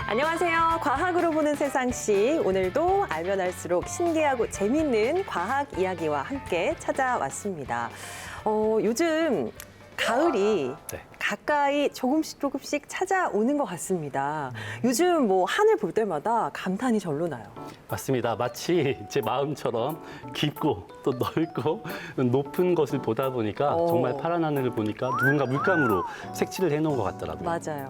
안녕하세요. 과학으로 보는 세상시. 오늘도 알면 알수록 신기하고 재밌는 과학 이야기와 함께 찾아왔습니다. 요즘 가을이 가까이 조금씩 찾아오는 것 같습니다. 요즘 뭐 하늘 볼 때마다 감탄이 절로 나요. 맞습니다. 마치 제 마음처럼 깊고 또 넓고 높은 것을 보다 보니까 정말 파란 하늘을 보니까 누군가 물감으로 색칠을 해놓은 것 같더라고요. 맞아요.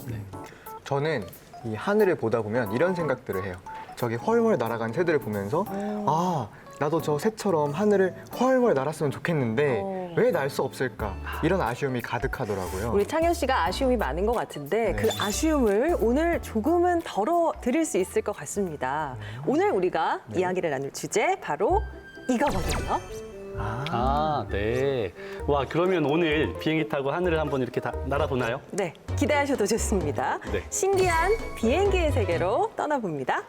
저는 이 하늘을 보다 보면 이런 생각들을 해요. 저기 훨훨 날아간 새들을 보면서 아, 나도 저 새처럼 하늘을 훨훨 날았으면 좋겠는데 왜 날 수 없을까? 이런 아쉬움이 가득하더라고요. 우리 창현 씨가 아쉬움이 많은 것 같은데 그 아쉬움을 오늘 조금은 덜어드릴 수 있을 것 같습니다. 오늘 우리가 이야기를 나눌 주제 바로 이거거든요. 네. 와, 그러면 오늘 비행기 타고 하늘을 한번 이렇게 날아보나요? 네, 기대하셔도 좋습니다. 네. 신기한 비행기의 세계로 떠나봅니다.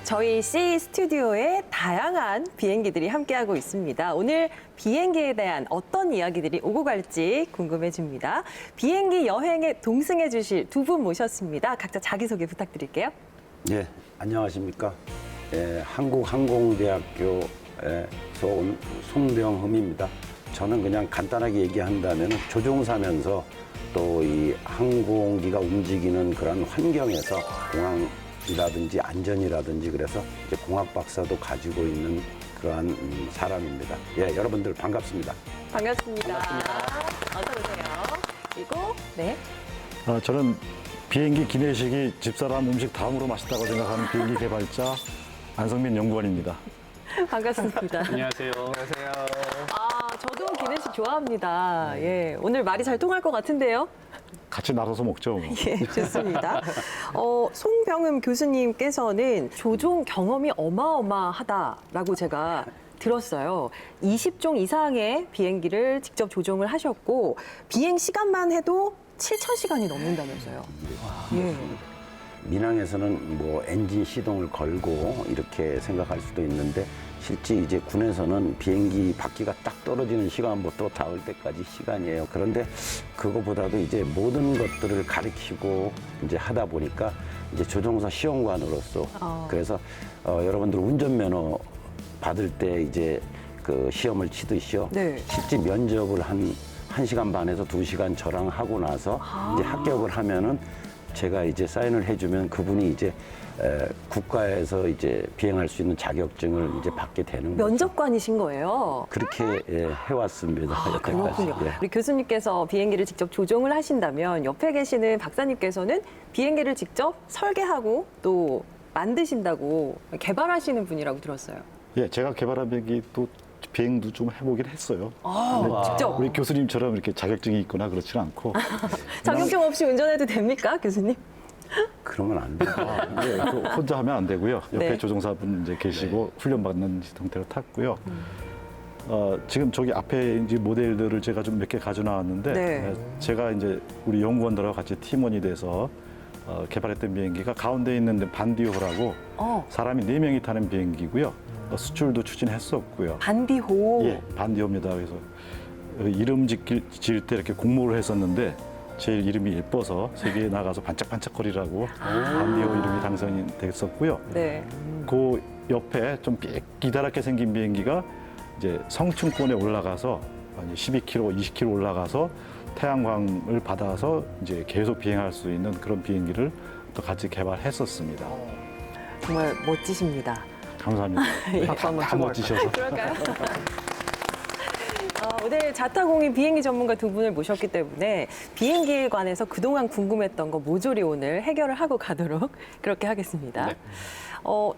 저희 C 스튜디오에 다양한 비행기들이 함께하고 있습니다. 오늘 비행기에 대한 어떤 이야기들이 오고 갈지 궁금해집니다. 비행기 여행에 동승해 주실 두 분 모셨습니다. 각자 자기소개 부탁드릴게요. 네, 안녕하십니까. 한국항공대학교에서 온 송병흠입니다. 저는 그냥 간단하게 얘기한다면 조종사면서 또 이 항공기가 움직이는 그런 환경에서 공항이라든지 안전이라든지 그래서 이제 공학 박사도 가지고 있는 그러한 사람입니다. 예, 여러분들 반갑습니다. 반갑습니다. 어서 오세요. 그리고 네. 저는 비행기 기내식이 집사람 음식 다음으로 맛있다고 생각하는 비행기 개발자 안성민 연구원입니다. 반갑습니다. 안녕하세요. 안녕하세요. 저도 기내식 좋아합니다. 예, 오늘 말이 잘 통할 것 같은데요. 같이 나눠서 먹죠. 뭐. 예, 좋습니다. 송병흠 교수님께서는 조종 경험이 어마어마하다라고 제가 들었어요. 20종 이상의 비행기를 직접 조종을 하셨고 비행 시간만 해도 7,000시간이 넘는다면서요. 예. 민항에서는 뭐 엔진 시동을 걸고 이렇게 생각할 수도 있는데 실제 이제 군에서는 비행기 바퀴가 딱 떨어지는 시간부터 닿을 때까지 시간이에요. 그런데 그거보다도 이제 모든 것들을 가리키고 이제 하다 보니까 이제 조종사 시험관으로서 그래서 여러분들 운전면허 받을 때 이제 그 시험을 치듯이요. 네. 실제 면접을 한 1시간 반에서 2시간 저랑 하고 나서 이제 합격을 하면은 제가 이제 사인을 해주면 그분이 이제 국가에서 이제 비행할 수 있는 자격증을 이제 받게 되는 거죠. 면접관이신 거예요. 그렇게 해왔습니다. 여태까지. 그렇군요. 예. 우리 교수님께서 비행기를 직접 조종을 하신다면 옆에 계시는 박사님께서는 비행기를 직접 설계하고 또 만드신다고 개발하시는 분이라고 들었어요. 예, 제가 개발한 비행기 또 비행도 좀 해보긴 했어요. 직접 우리 교수님처럼 이렇게 자격증이 있거나 그렇지는 않고. 자격증 없이 운전해도 됩니까, 교수님? 그러면 안 돼요. 예, 혼자 하면 안 되고요. 옆에 네. 조종사분 이제 계시고 훈련받는 형태로 탔고요. 지금 저기 앞에 이제 모델들을 제가 좀 몇 개 가져 나왔는데 네. 제가 이제 우리 연구원들하고 같이 팀원이 돼서 개발했던 비행기가 가운데 있는 반디호라고 사람이 4명이 타는 비행기고요. 수출도 추진했었고요. 반디호. 예, 반디호입니다. 그래서 이름 지을 때 이렇게 공모를 했었는데 제일 이름이 예뻐서 세계에 나가서 반짝반짝거리라고 반디호 이름이 당선이 됐었고요. 네. 그 옆에 좀 기다랗게 생긴 비행기가 이제 성층권에 올라가서 12km, 20km 올라가서 태양광을 받아서 이제 계속 비행할 수 있는 그런 비행기를 또 같이 개발했었습니다. 정말 멋지십니다. 감사합니다. 다 멋지셔서. 그럴까요? 오늘 자타공인 비행기 전문가 두 분을 모셨기 때문에 비행기에 관해서 그동안 궁금했던 거 모조리 오늘 해결을 하고 가도록 그렇게 하겠습니다. 네.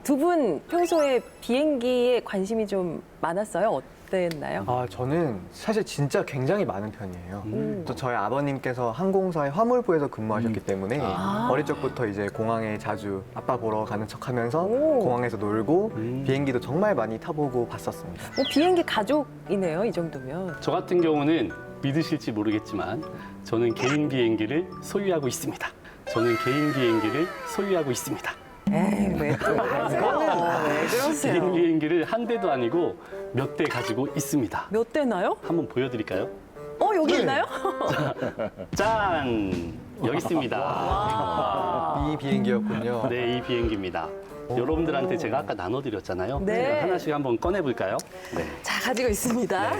두 분 평소에 비행기에 관심이 좀 많았어요? 어땠나요? 아, 저는 사실 진짜 굉장히 많은 편이에요. 또 저희 아버님께서 항공사의 화물부에서 근무하셨기 때문에 어릴 적부터 이제 공항에 자주 아빠 보러 가는 척하면서 오. 공항에서 놀고 비행기도 정말 많이 타보고 봤었습니다. 비행기 가족이네요, 이 정도면. 저 같은 경우는 믿으실지 모르겠지만 저는 개인 비행기를 소유하고 있습니다. 저는 개인 비행기를 소유하고 있습니다. 에이, 왜 또? 그거는 왜 그러세요? 개인 비행기를 한 대도 아니고 몇 대 가지고 있습니다. 몇 대나요? 한번 보여드릴까요? 여기 있나요? 짠! 여기 있습니다. 이 비행기였군요. 네, 이 비행기입니다. 여러분들한테 제가 아까 나눠드렸잖아요. 네. 제가 하나씩 한번 꺼내볼까요? 네. 자, 가지고 있습니다.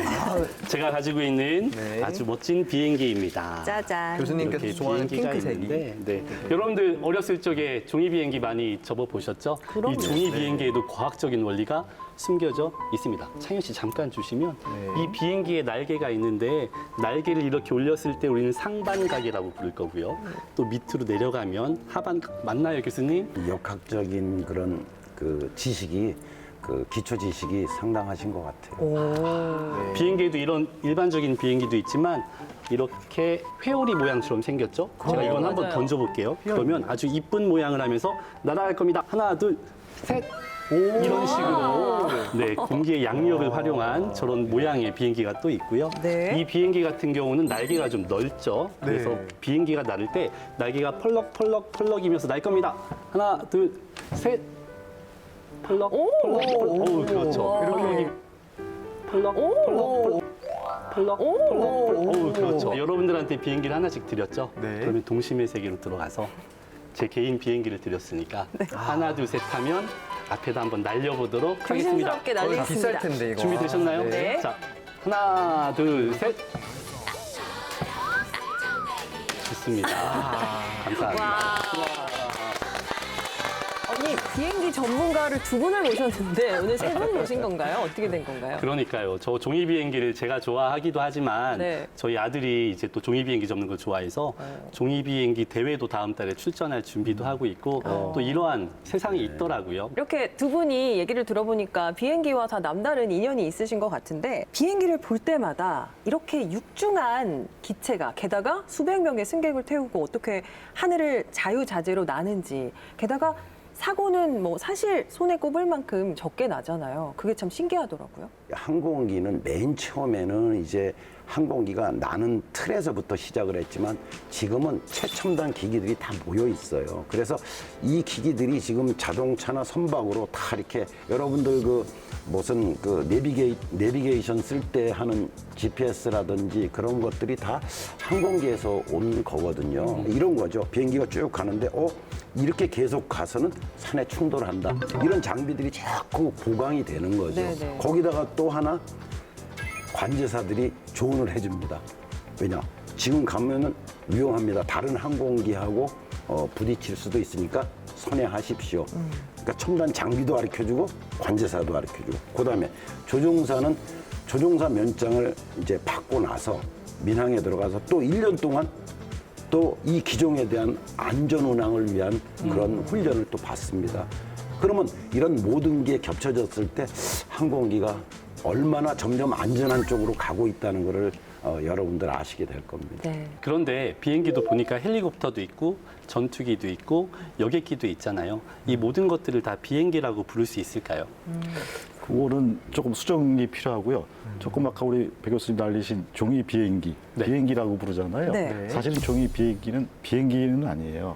제가 가지고 있는 네. 아주 멋진 비행기입니다. 짜잔. 교수님께서 이렇게 좋아하는 비행기가 핑크색이. 있는데, 네. 여러분들 어렸을 적에 종이 비행기 많이 접어 보셨죠? 그럼요. 이 종이 비행기에도 과학적인 원리가 숨겨져 있습니다. 창현 씨 잠깐 주시면 네. 이 비행기에 날개가 있는데 날개를 이렇게 올렸을 때 우리는 상반각이라고 부를 거고요. 또 밑으로 내려가면 하반각 맞나요, 교수님? 역학적인 그런 그 지식이 그 기초 지식이 상당하신 것 같아요. 비행기에도 이런 일반적인 비행기도 있지만 이렇게 회오리 모양처럼 생겼죠? 제가 이건 한번 맞아요. 던져볼게요. 그러면 아주 이쁜 모양을 하면서 날아갈 겁니다. 하나, 둘, 셋. 이런 식으로 네, 공기의 양력을 활용한 저런 모양의 비행기가 또 있고요. 네. 이 비행기 같은 경우는 날개가 좀 넓죠. 그래서 네. 비행기가 날을 때 날개가 펄럭펄럭펄럭이면서 날 겁니다. 하나, 둘, 셋. 펄럭, 펄럭, 펄럭. 그렇죠. 이렇게. 펄럭, 펄럭, 펄럭, 펄럭. 그렇죠. 여러분들한테 비행기를 하나씩 드렸죠. 네. 그러면 동심의 세계로 들어가서 제 개인 비행기를 드렸으니까 하나, 둘, 셋 하면 앞에다 한번 날려보도록 하겠습니다. 조심스럽게 날리겠습니다. 비쌀 텐데 이거. 준비되셨나요? 네. 자, 하나, 둘, 셋. 좋습니다. 감사합니다. 아니, 비행기 전문가를 두 분을 모셨는데 오늘 세 분 모신 건가요? 어떻게 된 건가요? 그러니까요. 저 종이 비행기를 제가 좋아하기도 하지만 네. 저희 아들이 이제 또 종이 비행기 접는 걸 좋아해서 종이 비행기 대회도 다음 달에 출전할 준비도 하고 있고 또 이러한 세상이 있더라고요. 이렇게 두 분이 얘기를 들어보니까 비행기와 다 남다른 인연이 있으신 것 같은데 비행기를 볼 때마다 이렇게 육중한 기체가 게다가 수백 명의 승객을 태우고 어떻게 하늘을 자유자재로 나는지 게다가 사고는 뭐 사실 손에 꼽을 만큼 적게 나잖아요. 그게 참 신기하더라고요. 항공기는 맨 처음에는 이제 항공기가 나는 틀에서부터 시작을 했지만 지금은 최첨단 기기들이 다 모여 있어요. 그래서 이 기기들이 지금 자동차나 선박으로 다 이렇게 여러분들 그 무슨 그 내비게이션 쓸 때 하는 GPS라든지 그런 것들이 다 항공기에서 온 거거든요. 이런 거죠. 비행기가 쭉 가는데 이렇게 계속 가서는 산에 충돌한다. 이런 장비들이 자꾸 보강이 되는 거죠. 네네. 거기다가 또 하나 관제사들이 조언을 해줍니다. 왜냐? 지금 가면은 위험합니다. 다른 항공기하고 부딪힐 수도 있으니까 선회하십시오. 그러니까 첨단 장비도 가르쳐주고 관제사도 가르쳐주고 그다음에 조종사는 조종사 면장을 이제 받고 나서 민항에 들어가서 또 1년 동안 또 이 기종에 대한 안전 운항을 위한 그런 훈련을 또 받습니다. 그러면 이런 모든 게 겹쳐졌을 때 항공기가 얼마나 점점 안전한 쪽으로 가고 있다는 거를 여러분들 아시게 될 겁니다. 네. 그런데 비행기도 보니까 헬리콥터도 있고 전투기도 있고 여객기도 있잖아요. 이 모든 것들을 다 비행기라고 부를 수 있을까요? 그거는 조금 수정이 필요하고요. 조금 아까 우리 배 교수님 날리신 종이 비행기, 네. 비행기라고 부르잖아요. 네. 사실 종이 비행기는 비행기는 아니에요.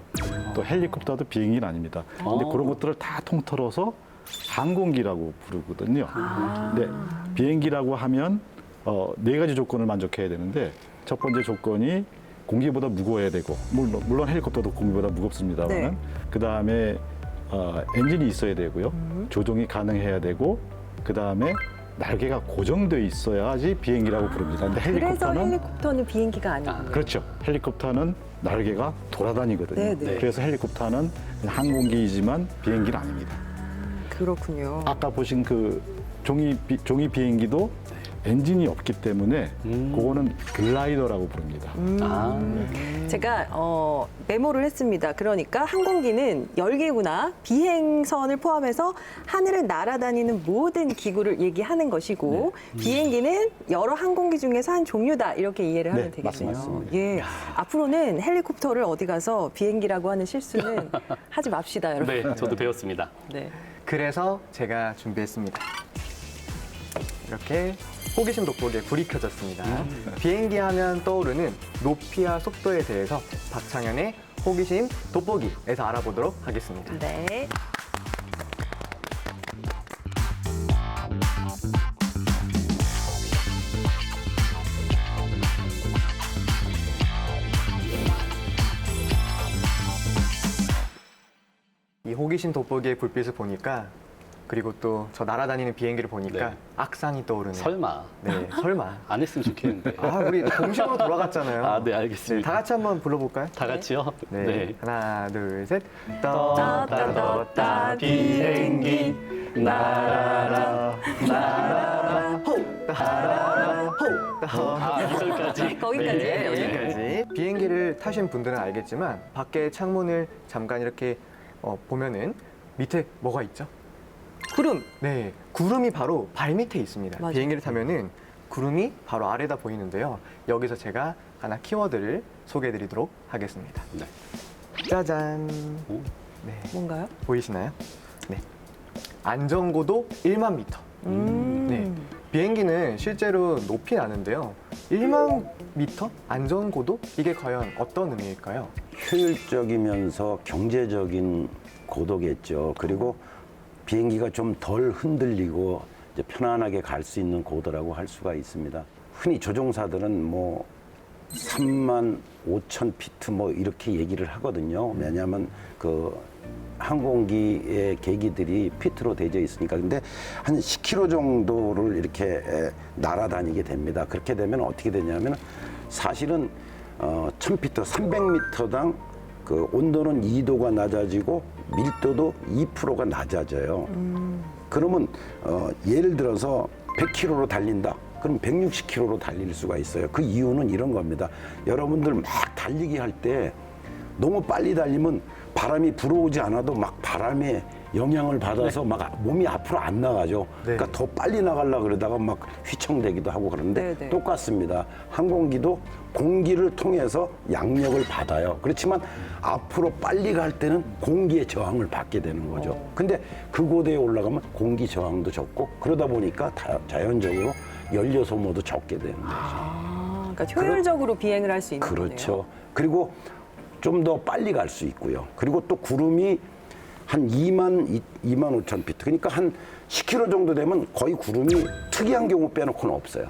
또 헬리콥터도 비행기는 아닙니다. 근데 그런 것들을 다 통틀어서 항공기라고 부르거든요. 근데 비행기라고 하면 네 가지 조건을 만족해야 되는데 첫 번째 조건이 공기보다 무거워야 되고 물론 헬리콥터도 공기보다 무겁습니다만 네. 그다음에 엔진이 있어야 되고요. 조종이 가능해야 되고 그다음에 날개가 고정돼 있어야지 비행기라고 부릅니다. 근데 그래서 헬리콥터는 헬리콥터는 비행기가 아니군요. 그렇죠. 헬리콥터는 날개가 돌아다니거든요. 네, 네. 그래서 헬리콥터는 그냥 항공기이지만 비행기는 아닙니다. 그렇군요. 아까 보신 그 종이 비행기도 엔진이 없기 때문에 그거는 글라이더라고 부릅니다. 제가 메모를 했습니다. 그러니까 항공기는 열기구나 비행선을 포함해서 하늘을 날아다니는 모든 기구를 얘기하는 것이고 비행기는 여러 항공기 중에서 한 종류다 이렇게 이해를 하면 네, 되겠네요. 맞습니다. 예, 앞으로는 헬리콥터를 어디 가서 비행기라고 하는 실수는 하지 맙시다, 여러분. 네, 저도 배웠습니다. 네. 그래서 제가 준비했습니다. 이렇게 호기심 돋보기에 불이 켜졌습니다. 비행기 하면 떠오르는 높이와 속도에 대해서 박창현의 호기심 돋보기에서 알아보도록 하겠습니다. 네. 이 호기심 돋보기의 불빛을 보니까 그리고 또 저 날아다니는 비행기를 보니까 네. 악상이 떠오르네요. 설마 네, 설마. 안 했으면 좋겠는데. 아, 우리 공식으로 돌아갔잖아요. 아, 네, 알겠습니다. 다 같이 한번 불러볼까요? 다 같이요? 네. 하나, 둘, 셋. 떴다, 떴다, 비행기 날아라. 호! 따라라, 호! 따라라. 아, 이절까지? 거기까지. 네, 여기까지. 비행기를 타신 분들은 알겠지만 밖에 창문을 잠깐 이렇게 보면은 밑에 뭐가 있죠? 구름. 네, 구름이 바로 발 밑에 있습니다. 맞아요. 비행기를 타면은 구름이 바로 아래다 보이는데요. 여기서 제가 하나 키워드를 소개해드리도록 하겠습니다. 네. 짜잔. 오. 네, 뭔가요? 보이시나요? 네, 안전고도 1만 미터. 네, 비행기는 실제로 높이 나는데요. 1만 미터 안전고도? 이게 과연 어떤 의미일까요? 효율적이면서 경제적인 고도겠죠. 그리고 비행기가 좀 덜 흔들리고 이제 편안하게 갈 수 있는 고도라고 할 수가 있습니다. 흔히 조종사들은 뭐 3만 5천 피트 뭐 이렇게 얘기를 하거든요. 왜냐하면 그 항공기의 계기들이 피트로 되어 있으니까. 근데 한 10km 정도를 이렇게 날아다니게 됩니다. 그렇게 되면 어떻게 되냐면 사실은 1000피트, 300m당 그 온도는 2도가 낮아지고 밀도도 2%가 낮아져요. 그러면 예를 들어서 100km로 달린다. 그럼 160km로 달릴 수가 있어요. 그 이유는 이런 겁니다. 여러분들 막 달리기 할 때 너무 빨리 달리면 바람이 불어오지 않아도 막 바람에 영향을 받아서 막 몸이 앞으로 안 나가죠. 네. 그러니까 더 빨리 나가려고 그러다가 막 휘청대기도 하고 그러는데 네. 똑같습니다. 항공기도 공기를 통해서 양력을 받아요. 그렇지만 앞으로 빨리 갈 때는 공기의 저항을 받게 되는 거죠. 근데 그 고도에 올라가면 공기 저항도 적고 그러다 보니까 자연적으로 연료 소모도 적게 되는 거죠. 아, 그러니까 효율적으로 비행을 할 수 있는 그렇죠. 거네요. 그리고 좀 더 빨리 갈 수 있고요. 그리고 또 구름이 한 2만 5천 피트. 그러니까 한 10km 정도 되면 거의 구름이 특이한 경우 빼놓고는 없어요.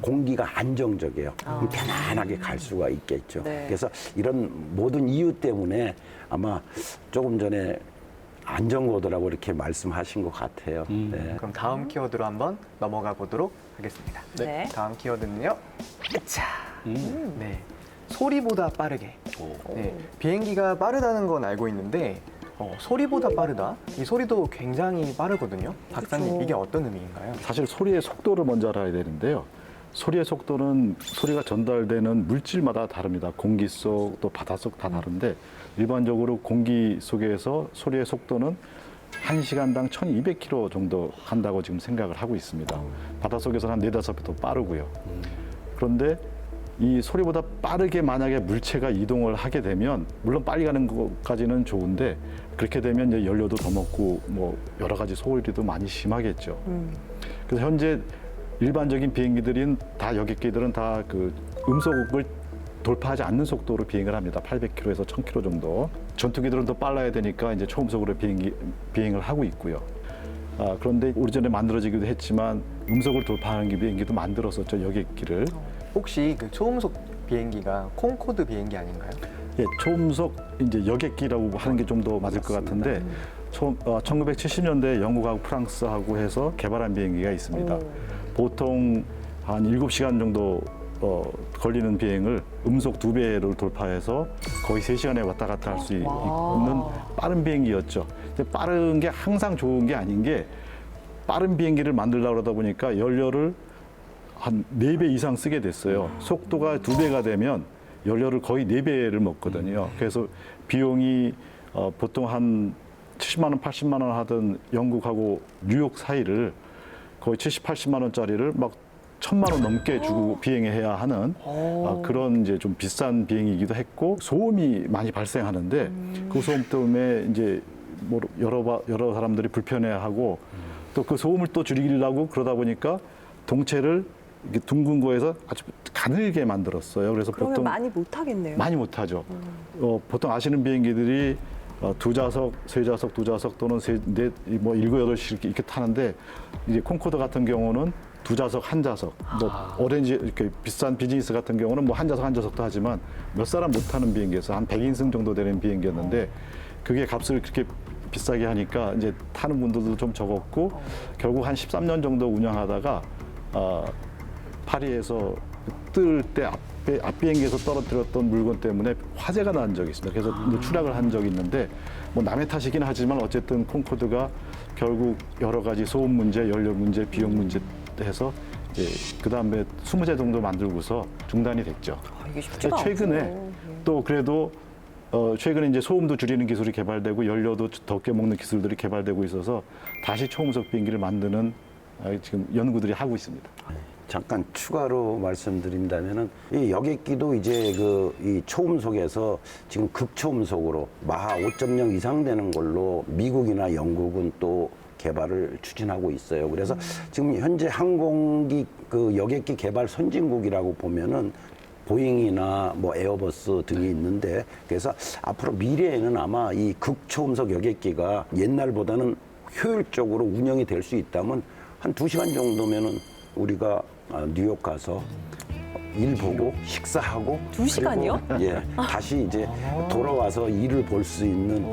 공기가 안정적이에요. 그럼 편안하게 갈 수가 있겠죠. 네. 그래서 이런 모든 이유 때문에 아마 조금 전에 안전고도라고 이렇게 말씀하신 것 같아요. 네. 그럼 다음 키워드로 한번 넘어가 보도록 하겠습니다. 네. 다음 키워드는요. 자, 네, 소리보다 빠르게. 네, 비행기가 빠르다는 건 알고 있는데 소리보다 빠르다? 이 소리도 굉장히 빠르거든요. 박사님, 그쵸. 이게 어떤 의미인가요? 사실 소리의 속도를 먼저 알아야 되는데요. 소리의 속도는 소리가 전달되는 물질마다 다릅니다. 공기 속, 또 바닷속 다 다른데 일반적으로 공기 속에서 소리의 속도는 1시간당 1200km 정도 간다고 지금 생각을 하고 있습니다. 바닷속에서는 한 4~5배 더 빠르고요. 그런데 이 소리보다 빠르게 만약에 물체가 이동을 하게 되면 물론 빨리 가는 것까지는 좋은데 그렇게 되면 이제 연료도 더 먹고 뭐 여러 가지 소리도 많이 심하겠죠. 그래서 현재 일반적인 비행기들은 다 여객기들은 다 그 음속을 돌파하지 않는 속도로 비행을 합니다. 800km에서 1000km 정도. 전투기들은 더 빨라야 되니까 이제 초음속으로 비행을 하고 있고요. 그런데 오래전에 만들어지기도 했지만 음속을 돌파하는 비행기도 만들었었죠, 여객기를. 혹시 그 초음속 비행기가 콩코드 비행기 아닌가요? 예, 초음속 이제 여객기라고 하는 게 좀 더 맞을 것 같은데 1970년대 영국하고 프랑스하고 해서 개발한 비행기가 있습니다. 보통 한 7시간 정도 걸리는 비행을 음속 2배를 돌파해서 거의 3시간에 왔다 갔다 할 수 있는 빠른 비행기였죠. 근데 빠른 게 항상 좋은 게 아닌 게 빠른 비행기를 만들려고 그러다 보니까 연료를 한 4배 이상 쓰게 됐어요. 속도가 2배가 되면 연료를 거의 4배를 먹거든요. 그래서 비용이 보통 한 70만 원, 80만 원 하던 영국하고 뉴욕 사이를 거의 70, 80만 원짜리를 막 1,000만 원 넘게 주고 비행해야 하는 그런 이제 좀 비싼 비행이기도 했고, 소음이 많이 발생하는데 그 소음 때문에 이제 뭐 여러 사람들이 불편해하고 또 그 소음을 또 줄이려고 그러다 보니까 동체를 이렇게 둥근 거에서 아주 가늘게 만들었어요. 그래서 그러면 보통 많이 못 하겠네요. 많이 못하죠. 보통 아시는 비행기들이 2좌석, 3좌석, 2좌석 또는 3, 4, 뭐 7, 8씩 이렇게 타는데, 이제 콩코드 같은 경우는 2좌석, 1좌석, 뭐 오렌지 이렇게 비싼 비즈니스 같은 경우는 뭐 1좌석, 1좌석도 하지만 몇 사람 못 타는 비행기에서 한 100인승 정도 되는 비행기였는데, 그게 값을 그렇게 비싸게 하니까 이제 타는 분들도 좀 적었고, 결국 한 13년 정도 운영하다가 파리에서 뜰 때 앞 비행기에서 떨어뜨렸던 물건 때문에 화재가 난 적이 있습니다. 그래서 이제 추락을 한 적이 있는데, 뭐 남의 탓이긴 하지만 어쨌든 콩코드가 결국 여러 가지 소음 문제, 연료 문제, 비용 문제 해서 이제 그 다음에 20대 정도 만들고서 중단이 됐죠. 이게 쉽지가 최근에 않죠. 또 그래도 최근에 이제 소음도 줄이는 기술이 개발되고 연료도 적게 먹는 기술들이 개발되고 있어서 다시 초음속 비행기를 만드는 지금 연구들이 하고 있습니다. 잠깐 추가로 말씀드린다면은 이 여객기도 이제 이 초음속에서 지금 극초음속으로 마하 5.0 이상 되는 걸로 미국이나 영국은 또 개발을 추진하고 있어요. 그래서 지금 현재 항공기 그 여객기 개발 선진국이라고 보면은 보잉이나 뭐 에어버스 등이 있는데, 그래서 앞으로 미래에는 아마 이 극초음속 여객기가 옛날보다는 효율적으로 운영이 될 수 있다면 한 2시간 정도면은 우리가 뉴욕 가서 일 보고 식사하고 2시간이요? 그리고, 예, 다시 이제 돌아와서 일을 볼 수 있는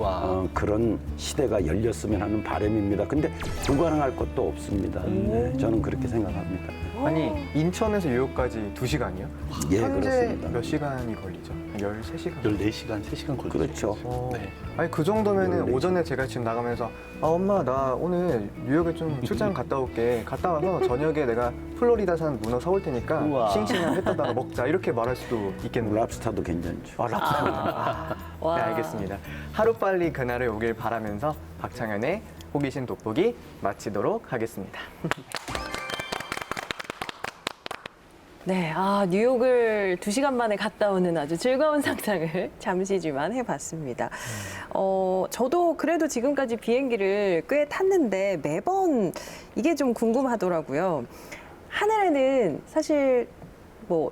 그런 시대가 열렸으면 하는 바람입니다. 근데 불가능할 것도 없습니다. 네, 저는 그렇게 생각합니다. 아니, 인천에서 뉴욕까지 2시간이요? 예, 현재 그렇습니다. 몇 시간이 걸리죠? 13시간? 14시간, 3시간 걸리죠. 그렇죠. 네. 아니, 그 정도면은 오전에 제가 지금 나가면서 엄마, 나 오늘 뉴욕에 좀 출장 갔다 올게. 갔다 와서 저녁에 내가 플로리다산 문어 사올 테니까 우와. 싱싱한 햇다다가 먹자. 이렇게 말할 수도 있겠네요. 랍스타도 괜찮죠. 랍스터. 와. 네, 알겠습니다. 하루빨리 그날이 오길 바라면서 박창현의 호기심 돋보기 마치도록 하겠습니다. 네, 뉴욕을 2시간 만에 갔다 오는 아주 즐거운 상상을 잠시지만 해봤습니다. 저도 그래도 지금까지 비행기를 꽤 탔는데 매번 이게 좀 궁금하더라고요. 하늘에는 사실 뭐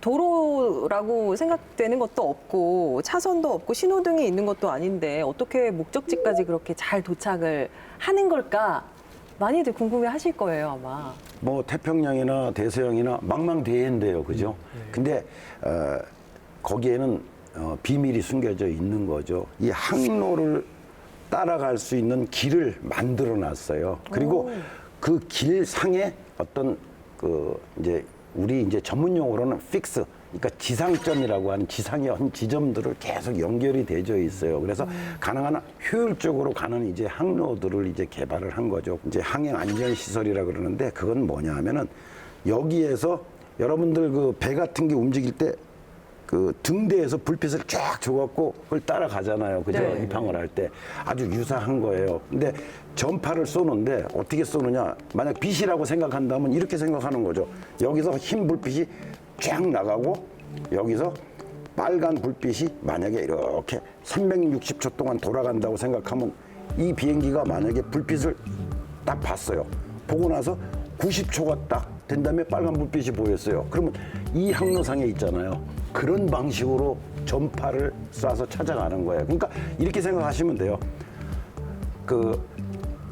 도로라고 생각되는 것도 없고 차선도 없고 신호등이 있는 것도 아닌데 어떻게 목적지까지 그렇게 잘 도착을 하는 걸까? 많이들 궁금해 하실 거예요, 아마. 뭐 태평양이나 대서양이나 망망대해인데요, 그죠? 근데 거기에는 비밀이 숨겨져 있는 거죠. 이 항로를 따라갈 수 있는 길을 만들어 놨어요. 그리고 그 길 상에 어떤 이제 우리 이제 전문 용어로는 픽스, 그러니까 지상점이라고 하는 지상의 한 지점들을 계속 연결이 되어 있어요. 그래서 가능한 한 효율적으로 가는 이제 항로들을 이제 개발을 한 거죠. 이제 항행 안전 시설이라 그러는데, 그건 뭐냐 하면은 여기에서 여러분들 그 배 같은 게 움직일 때 그 등대에서 불빛을 쫙 줘갖고 그걸 따라가잖아요. 그죠? 네. 입항을 할 때. 아주 유사한 거예요. 근데 전파를 쏘는데 어떻게 쏘느냐. 만약 빛이라고 생각한다면 이렇게 생각하는 거죠. 여기서 흰 불빛이 쫙 나가고 여기서 빨간 불빛이 만약에 이렇게 360초 동안 돌아간다고 생각하면, 이 비행기가 만약에 불빛을 딱 봤어요. 보고 나서 90초가 딱 된 다음에 빨간 불빛이 보였어요. 그러면 이 항로상에 있잖아요. 그런 방식으로 전파를 쏴서 찾아가는 거예요. 그러니까 이렇게 생각하시면 돼요. 그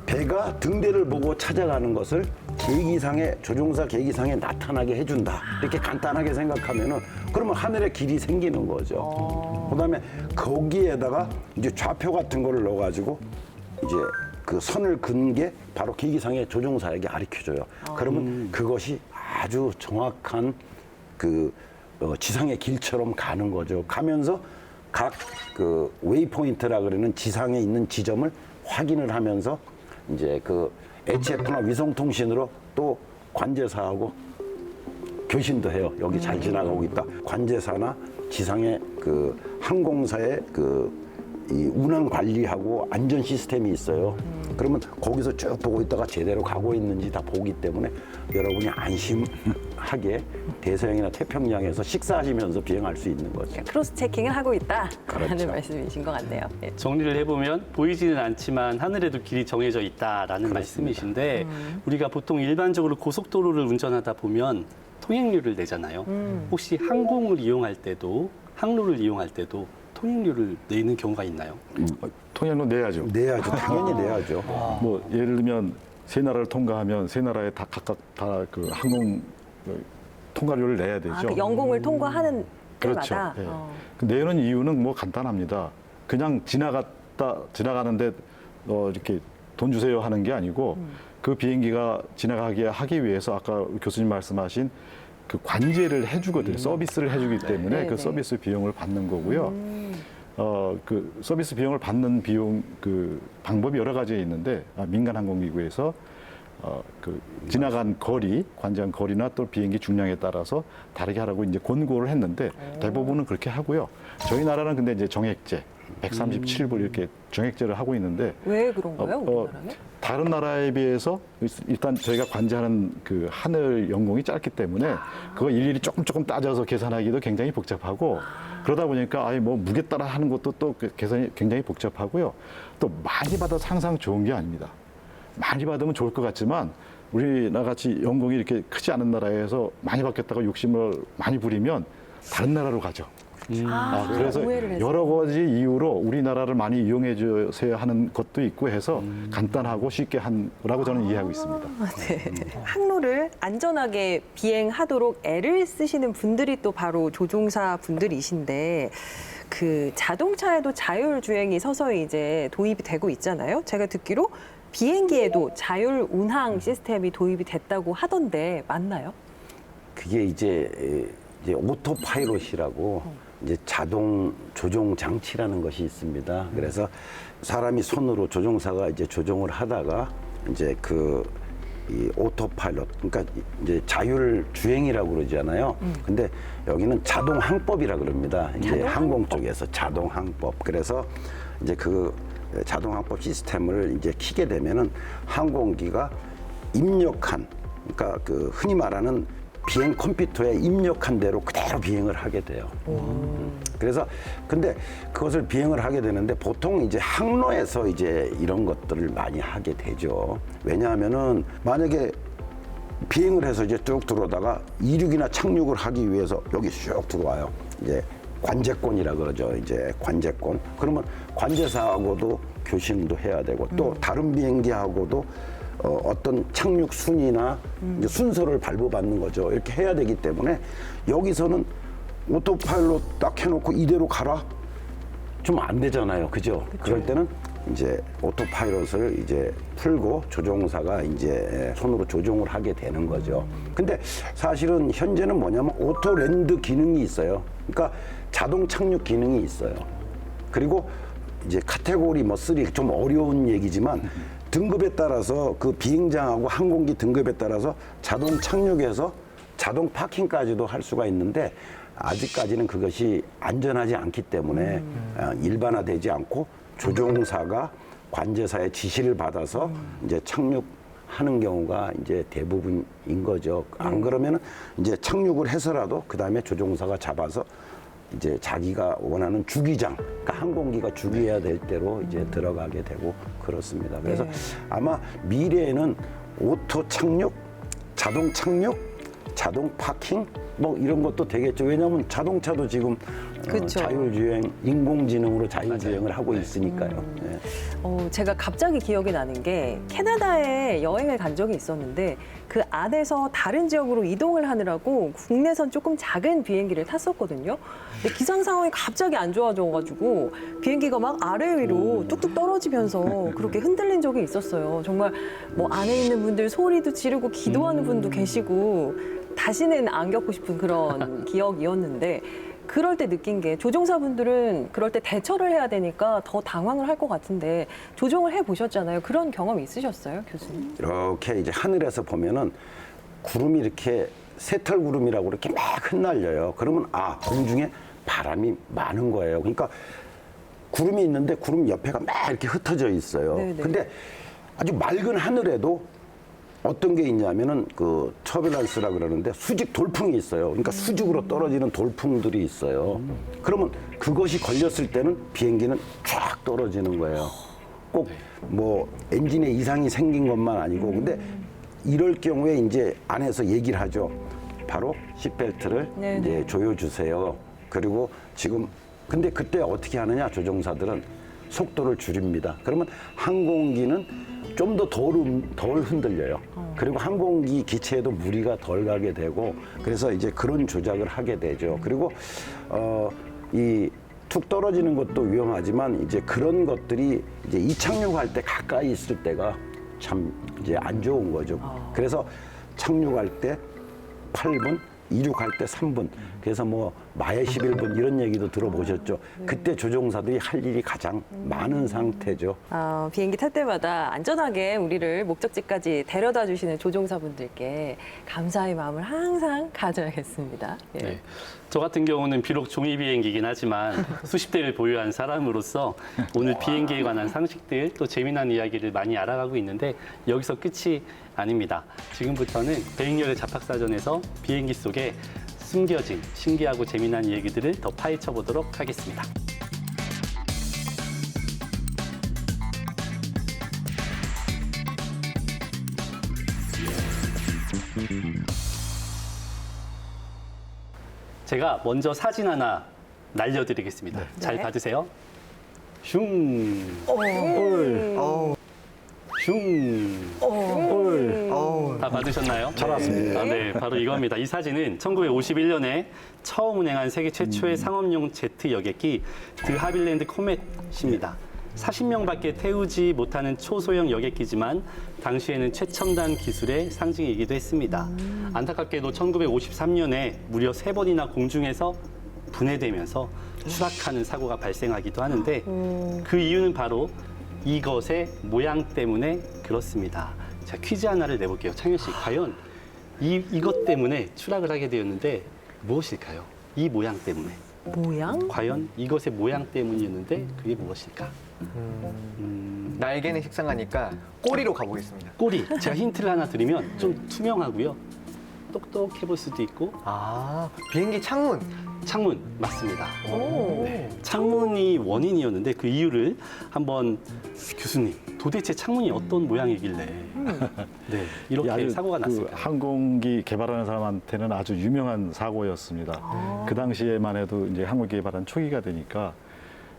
배가 등대를 보고 찾아가는 것을 계기상에, 조종사 계기상에 나타나게 해준다. 이렇게 간단하게 생각하면은 그러면 하늘에 길이 생기는 거죠. 그다음에 거기에다가 이제 좌표 같은 거를 넣어가지고 이제 그 선을 긋는 게 바로 계기상의 조종사에게 가르쳐줘요. 그러면 그것이 아주 정확한 지상의 길처럼 가는 거죠. 가면서 각 그 웨이포인트라 그러는 지상에 있는 지점을 확인을 하면서 이제 그 HF나 위성통신으로 또 관제사하고 교신도 해요. 여기 잘 지나가고 있다. 관제사나 지상의 그 항공사의 이 운항 관리하고 안전 시스템이 있어요. 그러면 거기서 쭉 보고 있다가 제대로 가고 있는지 다 보기 때문에 여러분이 안심하게 대서양이나 태평양에서 식사하시면서 비행할 수 있는 거죠. 크로스 체킹을 하고 있다라는 그렇죠. 말씀이신 것 같네요. 예. 정리를 해보면 보이지는 않지만 하늘에도 길이 정해져 있다라는 말씀이신데 우리가 보통 일반적으로 고속도로를 운전하다 보면 통행료를 내잖아요. 혹시 항공을 이용할 때도 항로를 이용할 때도 통행료를 내는 경우가 있나요? 통행료 내야죠. 내야죠. 당연히 내야죠. 뭐 예를 들면 세 나라를 통과하면 세 나라에 다 각각 다 그 항공 통과료를 내야 되죠. 그 영공을 통과하는 그렇죠. 때마다. 예. 그 내는 이유는 뭐 간단합니다. 그냥 지나가는데 이렇게 돈 주세요 하는 게 아니고 그 비행기가 지나가게 하기 위해서 아까 교수님 말씀하신 그 관제를 해주거든요. 서비스를 해주기 때문에 네, 그 네. 서비스 비용을 받는 거고요. 그 서비스 비용을 받는 비용 그 방법이 여러 가지 있는데 민간 항공기구에서 그 지나간 거리, 관제한 거리나 또 비행기 중량에 따라서 다르게 하라고 이제 권고를 했는데 대부분은 그렇게 하고요. 저희 나라는 근데 이제 정액제 137불 이렇게 정액제를 하고 있는데 왜 그런 거예요, 우리나라는? 다른 나라에 비해서 일단 저희가 관제하는 그 하늘 연공이 짧기 때문에 그거 일일이 조금 따져서 계산하기도 굉장히 복잡하고 그러다 보니까 아예 뭐 무게 따라 하는 것도 또 계산이 굉장히 복잡하고요. 또 많이 받아서 항상 좋은 게 아닙니다. 많이 받으면 좋을 것 같지만 우리나라 같이 연공이 이렇게 크지 않은 나라에서 많이 받겠다고 욕심을 많이 부리면 다른 나라로 가죠. 그래서 오해를 해서. 여러 가지 이유로 우리나라를 많이 이용해 주세요 하는 것도 있고 해서 간단하고 쉽게 한 거라고 저는 이해하고 있습니다. 네. 항로를 안전하게 비행하도록 애를 쓰시는 분들이 또 바로 조종사 분들이신데 그 자동차에도 자율 주행이 서서히 이제 도입이 되고 있잖아요. 제가 듣기로 비행기에도 자율 운항 시스템이 도입이 됐다고 하던데 맞나요? 그게 이제 오토 파이롯이라고 이제 자동 조종 장치라는 것이 있습니다. 그래서 사람이 손으로 조종사가 이제 조종을 하다가 이제 이 오토 파일럿, 그러니까 이제 자율 주행이라고 그러잖아요. 근데 여기는 자동 항법이라 그럽니다. 이제 항공 쪽에서 자동 항법. 그래서 이제 그 자동 항법 시스템을 이제 키게 되면은 항공기가 입력한, 그러니까 그 흔히 말하는 비행 컴퓨터에 입력한 대로 그대로 비행을 하게 돼요. 그래서 근데 그것을 비행을 하게 되는데 보통 이제 항로에서 이제 이런 것들을 많이 하게 되죠. 왜냐하면은 만약에 비행을 해서 이제 쭉 들어오다가 이륙이나 착륙을 하기 위해서 여기 쭉 들어와요. 이제 관제권이라 그러죠. 이제 관제권. 그러면 관제사하고도 교신도 해야 되고 또 다른 비행기하고도 어떤 착륙 순위나 이제 순서를 발부받는 거죠. 이렇게 해야 되기 때문에 여기서는 오토파일럿 딱 해놓고 이대로 가라? 좀 안 되잖아요. 그죠? 그럴 때는 이제 오토파일럿을 이제 풀고 조종사가 이제 손으로 조종을 하게 되는 거죠. 근데 사실은 현재는 뭐냐면 오토랜드 기능이 있어요. 그러니까 자동 착륙 기능이 있어요. 그리고 이제 카테고리 뭐 3, 좀 어려운 얘기지만 등급에 따라서 그 비행장하고 항공기 등급에 따라서 자동 착륙에서 자동 파킹까지도 할 수가 있는데 아직까지는 그것이 안전하지 않기 때문에 일반화되지 않고 조종사가 관제사의 지시를 받아서 이제 착륙하는 경우가 이제 대부분인 거죠. 안 그러면은 이제 착륙을 해서라도 그 다음에 조종사가 잡아서 이제 자기가 원하는 주기장, 그러니까 항공기가 주기해야 될 대로 이제 들어가게 되고 그렇습니다. 그래서 아마 미래에는 오토 착륙, 자동 착륙, 자동 파킹 뭐 이런 것도 되겠죠. 왜냐하면 자동차도 지금 그쵸. 자율주행, 인공지능으로 자율주행을 하고 있으니까요. 네. 제가 갑자기 기억이 나는 게 캐나다에 여행을 간 적이 있었는데 그 안에서 다른 지역으로 이동을 하느라고 국내선 조금 작은 비행기를 탔었거든요. 근데 기상 상황이 갑자기 안 좋아져가지고 비행기가 막 아래 위로 뚝뚝 떨어지면서 그렇게 흔들린 적이 있었어요. 정말 뭐 안에 있는 분들 소리도 지르고 기도하는 분도 계시고 다시는 안 겪고 싶은 그런 기억이었는데 그럴 때 느낀 게 조종사분들은 그럴 때 대처를 해야 되니까 더 당황을 할 것 같은데 조종을 해보셨잖아요. 그런 경험 있으셨어요, 교수님? 이렇게 이제 하늘에서 보면은 구름이 이렇게 새털구름이라고 이렇게 막 흩날려요. 그러면 공중에 바람이 많은 거예요. 그러니까 구름이 있는데 구름 옆에가 막 이렇게 흩어져 있어요. 네네. 근데 아주 맑은 하늘에도 어떤 게 있냐면은 그 터뷸런스라 그러는데 수직 돌풍이 있어요. 그러니까 수직으로 떨어지는 돌풍들이 있어요. 그러면 그것이 걸렸을 때는 비행기는 쫙 떨어지는 거예요. 꼭 뭐 엔진에 이상이 생긴 것만 아니고 근데 이럴 경우에 이제 안에서 얘기를 하죠. 바로 시트벨트를 네네. 이제 조여주세요. 그리고 지금 근데 그때 어떻게 하느냐 조종사들은 속도를 줄입니다. 그러면 항공기는 좀 더 덜 흔들려요. 그리고 항공기 기체에도 무리가 덜 가게 되고 그래서 이제 그런 조작을 하게 되죠. 그리고 이 툭 떨어지는 것도 위험하지만 이제 그런 것들이 이제 이착륙할 때 가까이 있을 때가 참 이제 안 좋은 거죠. 그래서 착륙할 때 8분, 이륙할 때 3분. 그래서 뭐 마에 11분 이런 얘기도 들어보셨죠. 그때 조종사들이 할 일이 가장 많은 상태죠. 비행기 탈 때마다 안전하게 우리를 목적지까지 데려다 주시는 조종사분들께 감사의 마음을 항상 가져야겠습니다. 예. 네. 저 같은 경우는 비록 종이 비행기이긴 하지만 수십 대를 보유한 사람으로서 오늘 비행기에 관한 상식들 또 재미난 이야기를 많이 알아가고 있는데 여기서 끝이 아닙니다. 지금부터는 배행열의 잡학사전에서 비행기 속에 숨겨진 신기하고 재미난 얘기들을 더 파헤쳐 보도록 하겠습니다. 제가 먼저 사진 하나 날려드리겠습니다. 잘 네. 받으세요. 슝, 슝. 다 받으셨나요? 잘 왔습니다. 네, 바로 이겁니다. 이 사진은 1951년에 처음 운행한 세계 최초의 상업용 제트 여객기 드 하빌랜드 코멧입니다. 40명밖에 태우지 못하는 초소형 여객기지만 당시에는 최첨단 기술의 상징이기도 했습니다. 안타깝게도 1953년에 무려 3번이나 공중에서 분해되면서 추락하는 사고가 발생하기도 하는데 그 이유는 바로 이것의 모양 때문에 그렇습니다. 자, 퀴즈 하나를 내볼게요. 창현 씨, 과연 이것 때문에 추락을 하게 되었는데 무엇일까요? 이 모양 때문에. 모양? 과연 이것의 모양 때문이었는데 그게 무엇일까? 날개는 식상하니까 꼬리로 가보겠습니다. 꼬리. 제가 힌트를 하나 드리면 좀 투명하고요. 똑똑해 볼 수도 있고 비행기 창문. 창문 맞습니다. 오. 네, 창문이 원인이었는데 그 이유를 한번 교수님 도대체 창문이 어떤 모양이길래 네, 이렇게 아주 사고가 났을까요? 항공기 개발하는 사람한테는 아주 유명한 사고였습니다. 그 당시에만 해도 이제 항공기 개발한 초기가 되니까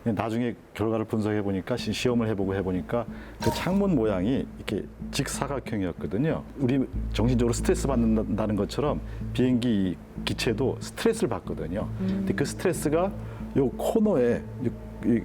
나중에 결과를 분석해 보니까 시험을 해보고 해보니까 그 창문 모양이 이렇게 직사각형이었거든요. 우리 정신적으로 스트레스 받는다는 것처럼 비행기 기체도 스트레스를 받거든요. 근데 그 스트레스가 요 코너에 이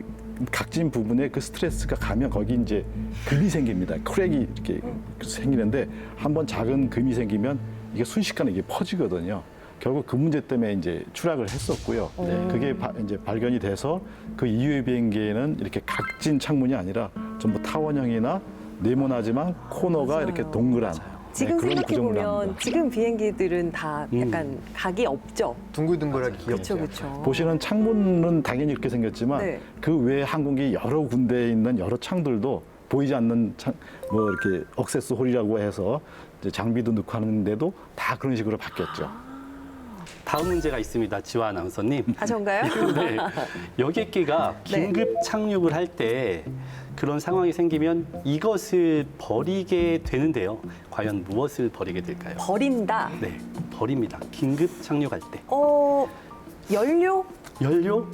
각진 부분에 그 스트레스가 가면 거기 이제 금이 생깁니다. 크랙이 이렇게 생기는데 한번 작은 금이 생기면 이게 순식간에 이게 퍼지거든요. 결국 그 문제 때문에 이제 추락을 했었고요. 그게 이제 발견이 돼서 그 이후의 비행기에는 이렇게 각진 창문이 아니라 전부 타원형이나 네모나지만 코너가 맞아요. 이렇게 동그란 지금 그런 생각해 구조물을 보면 합니다. 지금 비행기들은 다 약간 각이 없죠. 둥글둥글하게 귀엽죠. 그렇죠. 보시는 창문은 당연히 이렇게 생겼지만 네. 그 외 항공기 여러 군데에 있는 여러 창들도 보이지 않는 뭐 이렇게 억세스 홀이라고 해서 이제 장비도 넣고 하는데도 다 그런 식으로 바뀌었죠. 다음 문제가 있습니다. 지화 아나운서님. 아, 전가요? 네, 여객기가 긴급 착륙을 할 때 그런 상황이 생기면 이것을 버리게 되는데요. 과연 무엇을 버리게 될까요? 버린다. 네, 버립니다. 긴급 착륙할 때. 연료? 연료?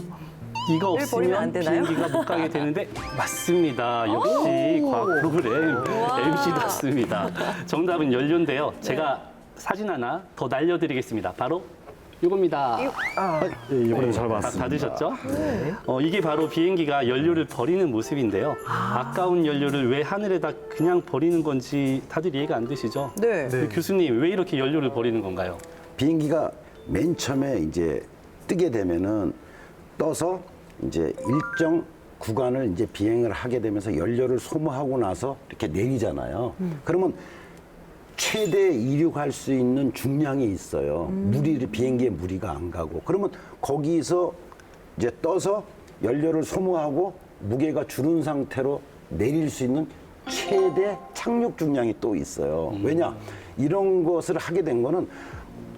이거 버리면 안 없으면 되나요? 비행기가 못 가게 되는데 맞습니다. 역시 과학 프로그램 MC답습니다. 정답은 연료인데요. 제가 사진 하나 더 날려드리겠습니다. 바로 이겁니다. 이번에 잘 다 봤습니다. 받으셨죠? 이게 바로 비행기가 연료를 버리는 모습인데요. 아까운 연료를 왜 하늘에다 그냥 버리는 건지 다들 이해가 안 되시죠? 네. 교수님, 왜 이렇게 연료를 버리는 건가요? 비행기가 맨 처음에 이제 뜨게 되면은 떠서 이제 일정 구간을 이제 비행을 하게 되면서 연료를 소모하고 나서 이렇게 내리잖아요. 그러면 최대 이륙할 수 있는 중량이 있어요. 비행기에 무리가 안 가고. 그러면 거기서 이제 떠서 연료를 소모하고 무게가 줄은 상태로 내릴 수 있는 최대 착륙 중량이 또 있어요. 왜냐? 이런 것을 하게 된 거는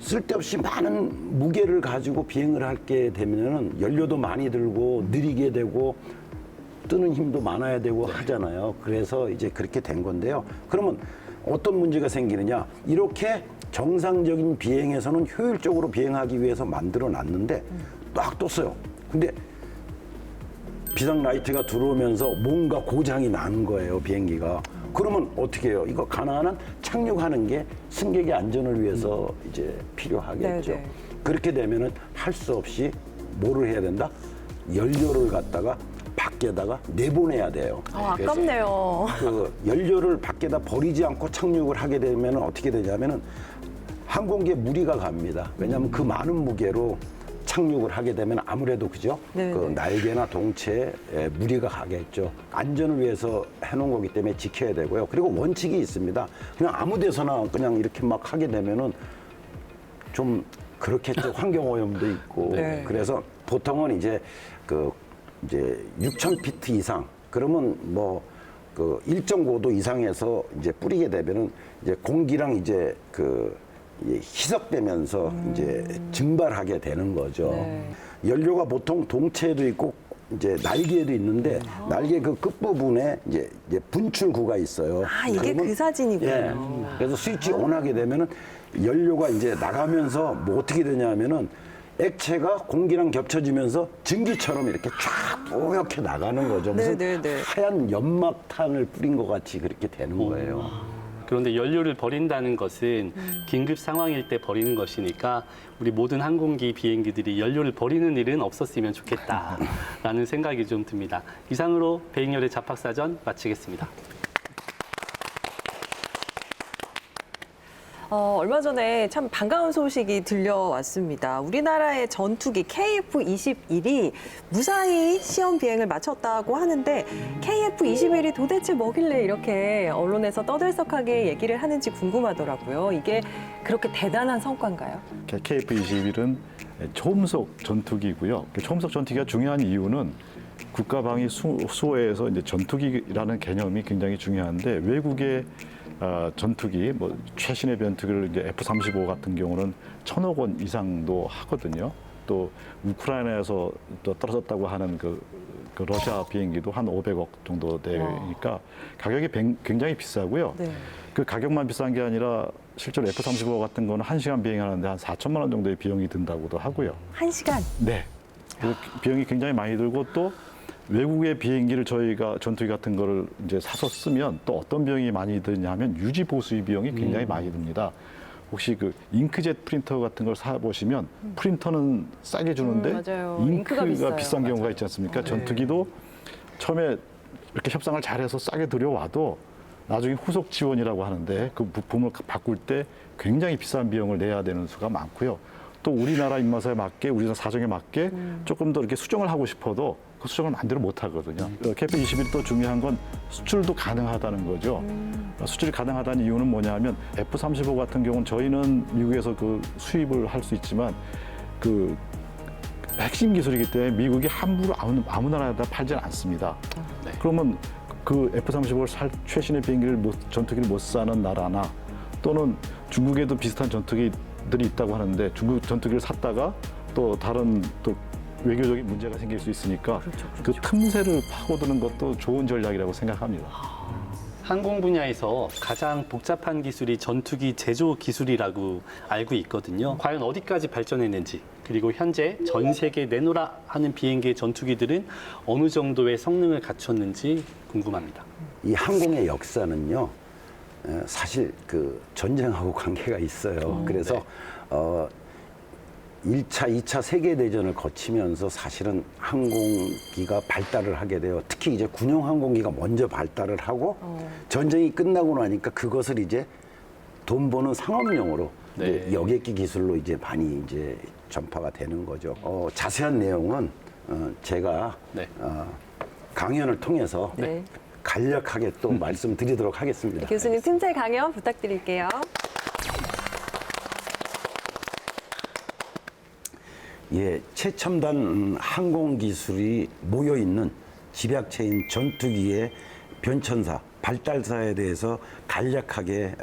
쓸데없이 많은 무게를 가지고 비행을 하게 되면은 연료도 많이 들고 느리게 되고 뜨는 힘도 많아야 되고 하잖아요. 그래서 이제 그렇게 된 건데요. 그러면 어떤 문제가 생기느냐? 이렇게 정상적인 비행에서는 효율적으로 비행하기 위해서 만들어 놨는데 딱 떴어요. 근데 비상 라이트가 들어오면서 뭔가 고장이 나는 거예요, 비행기가. 그러면 어떻게 해요? 이거 가능한 한 착륙하는 게 승객의 안전을 위해서 이제 필요하겠죠. 네네. 그렇게 되면은 할 수 없이 뭐를 해야 된다? 연료를 갖다가 밖에다가 내보내야 돼요. 그래서 아깝네요. 그 연료를 밖에다 버리지 않고 착륙을 하게 되면 어떻게 되냐면은 항공기에 무리가 갑니다. 왜냐하면 그 많은 무게로 착륙을 하게 되면 아무래도 그죠? 네네. 그 날개나 동체에 무리가 가겠죠. 안전을 위해서 해놓은 거기 때문에 지켜야 되고요. 그리고 원칙이 있습니다. 그냥 아무 데서나 그냥 이렇게 막 하게 되면은 좀 그렇겠죠. 환경 오염도 있고. 네. 그래서 보통은 이제 이제 6,000피트 이상 그러면 뭐 그 일정 고도 이상에서 이제 뿌리게 되면은 이제 공기랑 이제 희석되면서 이제 증발하게 되는 거죠. 네. 연료가 보통 동체에도 있고 이제 날개에도 있는데 날개 그 끝부분에 이제 분출구가 있어요. 아, 이게 그 사진이군요. 예. 그래서 스위치 온하게 되면은 연료가 이제 나가면서 뭐 어떻게 되냐면은 액체가 공기랑 겹쳐지면서 증기처럼 이렇게 쫙 뽀얗게 나가는 거죠. 무슨 네네네. 하얀 연막탄을 뿌린 것 같이 그렇게 되는 거예요. 그런데 연료를 버린다는 것은 긴급 상황일 때 버리는 것이니까 우리 모든 항공기 비행기들이 연료를 버리는 일은 없었으면 좋겠다라는 생각이 좀 듭니다. 이상으로 배행열의 잡학사전 마치겠습니다. 얼마 전에 참 반가운 소식이 들려왔습니다. 우리나라의 전투기 KF-21이 무사히 시험 비행을 마쳤다고 하는데 KF-21이 도대체 뭐길래 이렇게 언론에서 떠들썩하게 얘기를 하는지 궁금하더라고요. 이게 그렇게 대단한 성과인가요? KF-21은 초음속 전투기고요. 초음속 전투기가 중요한 이유는 국가방위 수호에서 이제 전투기라는 개념이 굉장히 중요한데 외국의 전투기, 뭐 최신의 전투기를 이제 F-35 같은 경우는 1,000억 원 이상도 하거든요. 또 우크라이나에서 또 떨어졌다고 하는 그 러시아 비행기도 한 500억 정도 되니까 가격이 굉장히 비싸고요. 네. 그 가격만 비싼 게 아니라 실제로 F-35 같은 거는 1시간 비행하는데 한 4천만 원 정도의 비용이 든다고도 하고요. 1시간? 네. 그래서 비용이 굉장히 많이 들고 또 외국의 비행기를 저희가 전투기 같은 거를 이제 사서 쓰면 또 어떤 비용이 많이 드냐면 유지 보수의 비용이 굉장히 많이 듭니다. 혹시 그 잉크젯 프린터 같은 걸 사 보시면 프린터는 싸게 주는데 맞아요. 잉크가 비싸요. 비싼 경우가 있지 않습니까? 전투기도 처음에 이렇게 협상을 잘해서 싸게 들여와도 나중에 후속 지원이라고 하는데 그 부품을 바꿀 때 굉장히 비싼 비용을 내야 되는 수가 많고요. 또 우리나라 입맛에 맞게 우리나라 사정에 맞게 조금 더 이렇게 수정을 하고 싶어도 그 수정을 마음대로 못 하거든요. KF-21이 또 중요한 건 수출도 가능하다는 거죠. 수출이 가능하다는 이유는 뭐냐면 F-35 같은 경우는 저희는 미국에서 그 수입을 할 수 있지만 그 핵심 기술이기 때문에 미국이 함부로 아무 나라에다 팔지는 않습니다. 네. 그러면 그 F-35를 살 최신의 전투기를 못 사는 나라나 또는 중국에도 비슷한 전투기들이 있다고 하는데 중국 전투기를 샀다가 또 다른 또 외교적인 문제가 생길 수 있으니까 그 틈새를 파고드는 것도 좋은 전략이라고 생각합니다. 항공 분야에서 가장 복잡한 기술이 전투기 제조 기술이라고 알고 있거든요. 과연 어디까지 발전했는지, 그리고 현재 전 세계 내놓으라 하는 비행기의 전투기들은 어느 정도의 성능을 갖췄는지 궁금합니다. 이 항공의 역사는요, 사실 그 전쟁하고 관계가 있어요. 그래서 1차, 2차 세계대전을 거치면서 사실은 항공기가 발달을 하게 돼요. 특히 이제 군용 항공기가 먼저 발달을 하고 전쟁이 끝나고 나니까 그것을 이제 돈 버는 상업용으로 네. 이제 여객기 기술로 이제 많이 이제 전파가 되는 거죠. 자세한 내용은 제가 네. 강연을 통해서 네. 간략하게 또 말씀드리도록 하겠습니다. 교수님 팀제 강연 부탁드릴게요. 예, 최첨단 항공 기술이 모여 있는 집약체인 전투기의 변천사, 발달사에 대해서 간략하게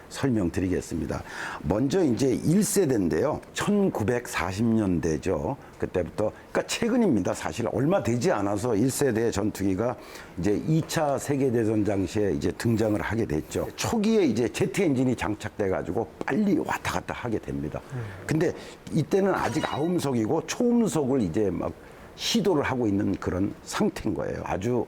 설명드리겠습니다. 먼저 이제 1세대인데요. 1940년대죠. 그때부터, 그러니까 최근입니다. 사실 얼마 되지 않아서 1세대 전투기가 이제 2차 세계대전 당시에 이제 등장을 하게 됐죠. 초기에 이제 제트 엔진이 장착돼 가지고 빨리 왔다 갔다 하게 됩니다. 근데 이때는 아직 아음속이고 초음속을 이제 막 시도를 하고 있는 그런 상태인 거예요. 아주